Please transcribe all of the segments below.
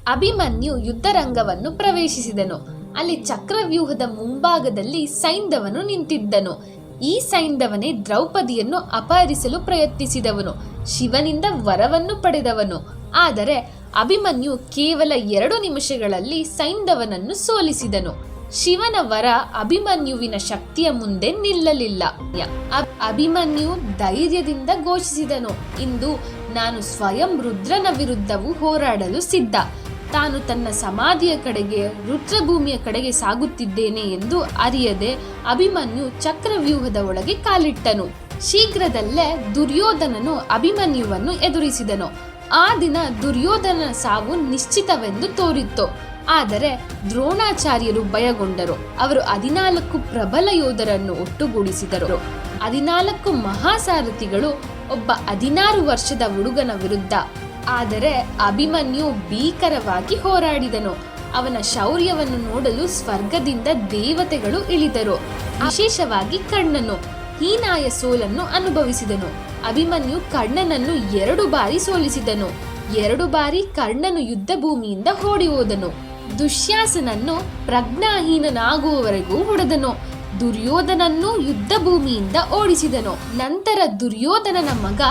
ಅಭಿಮನ್ಯು ಯುದ್ಧರಂಗವನ್ನು ಪ್ರವೇಶಿಸಿದನು. ಅಲ್ಲಿ ಚಕ್ರವ್ಯೂಹದ ಮುಂಭಾಗದಲ್ಲಿ ಸೈಂಧವನು ನಿಂತಿದ್ದನು. ಈ ಸೈಂಧವನೇ ದ್ರೌಪದಿಯನ್ನು ಅಪಹರಿಸಲು ಪ್ರಯತ್ನಿಸಿದವನು, ಶಿವನಿಂದ ವರವನ್ನು ಪಡೆದವನು. ಆದರೆ ಅಭಿಮನ್ಯು ಕೇವಲ 2 ನಿಮಿಷಗಳಲ್ಲಿ ಸೈಂಧವನನ್ನು ಸೋಲಿಸಿದನು. ಶಿವನ ವರ ಅಭಿಮನ್ಯುವಿನ ಶಕ್ತಿಯ ಮುಂದೆ ನಿಲ್ಲಲಿಲ್ಲ. ಅಭಿಮನ್ಯು ಧೈರ್ಯದಿಂದ ಘೋಷಿಸಿದನು, ಇಂದು ನಾನು ಸ್ವಯಂ ರುದ್ರನ ವಿರುದ್ಧವೂ ಹೋರಾಡಲು ಸಿದ್ಧ. ತಾನು ತನ್ನ ಸಮಾಧಿಯ ಕಡೆಗೆ, ರುದ್ರಭೂಮಿಯ ಕಡೆಗೆ ಸಾಗುತ್ತಿದ್ದೇನೆ ಎಂದು ಅರಿಯದೆ ಅಭಿಮನ್ಯು ಚಕ್ರವ್ಯೂಹದ ಒಳಗೆ ಕಾಲಿಟ್ಟನು. ಶೀಘ್ರದಲ್ಲೇ ದುರ್ಯೋಧನನು ಅಭಿಮನ್ಯುವನ್ನು ಎದುರಿಸಿದನು. ಆ ದಿನ ದುರ್ಯೋಧನನ ಸಾವು ನಿಶ್ಚಿತವೆಂದು ತೋರಿತ್ತು. ಆದರೆ ದ್ರೋಣಾಚಾರ್ಯರು ಭಯಗೊಂಡರು. ಅವರು 14 ಪ್ರಬಲ ಯೋಧರನ್ನು ಒಟ್ಟುಗೂಡಿಸಿದರು. 14 ಮಹಾಸಾರಥಿಗಳು ಒಬ್ಬ 16 ವರ್ಷದ ಹುಡುಗನ ವಿರುದ್ಧ. ಆದರೆ ಅಭಿಮನ್ಯು ಭೀಕರವಾಗಿ ಹೋರಾಡಿದನು. ಅವನ ಶೌರ್ಯವನ್ನು ನೋಡಲು ಸ್ವರ್ಗದಿಂದ ದೇವತೆಗಳು ಇಳಿದರು. ವಿಶೇಷವಾಗಿ ಕರ್ಣನು ಹೀನಾಯ ಸೋಲನ್ನು ಅನುಭವಿಸಿದನು. ಅಭಿಮನ್ಯು ಕರ್ಣನನ್ನು 2 ಬಾರಿ ಸೋಲಿಸಿದನು. 2 ಬಾರಿ ಕರ್ಣನು ಯುದ್ಧ ಭೂಮಿಯಿಂದ ಓಡಿ ಹೋದನು. ದುಶ್ಯಾಸನನ್ನು ಪ್ರಜ್ಞಾಹೀನನಾಗುವವರೆಗೂ ಹೊಡೆದನು. ದುರ್ಯೋಧನನ್ನು ಯುದ್ಧ ಭೂಮಿಯಿಂದ ಓಡಿಸಿದನು. ನಂತರ ದುರ್ಯೋಧನನ ಮಗ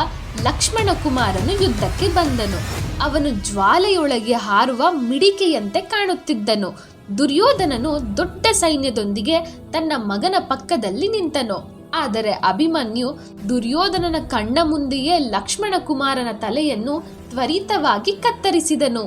ಲಕ್ಷ್ಮಣ ಕುಮಾರನು ಯುದ್ಧಕ್ಕೆ ಬಂದನು. ಅವನು ಜ್ವಾಲೆಯೊಳಗೆ ಹಾರುವ ಮಿಡಿಕೆಯಂತೆ ಕಾಣುತ್ತಿದ್ದನು. ದುರ್ಯೋಧನನು ದೊಡ್ಡ ಸೈನ್ಯದೊಂದಿಗೆ ತನ್ನ ಮಗನ ಪಕ್ಕದಲ್ಲಿ ನಿಂತನು. ಆದರೆ ಅಭಿಮನ್ಯು ದುರ್ಯೋಧನನ ಕಣ್ಣ ಮುಂದೆಯೇ ಲಕ್ಷ್ಮಣ ಕುಮಾರನ ತಲೆಯನ್ನು ತ್ವರಿತವಾಗಿ ಕತ್ತರಿಸಿದನು.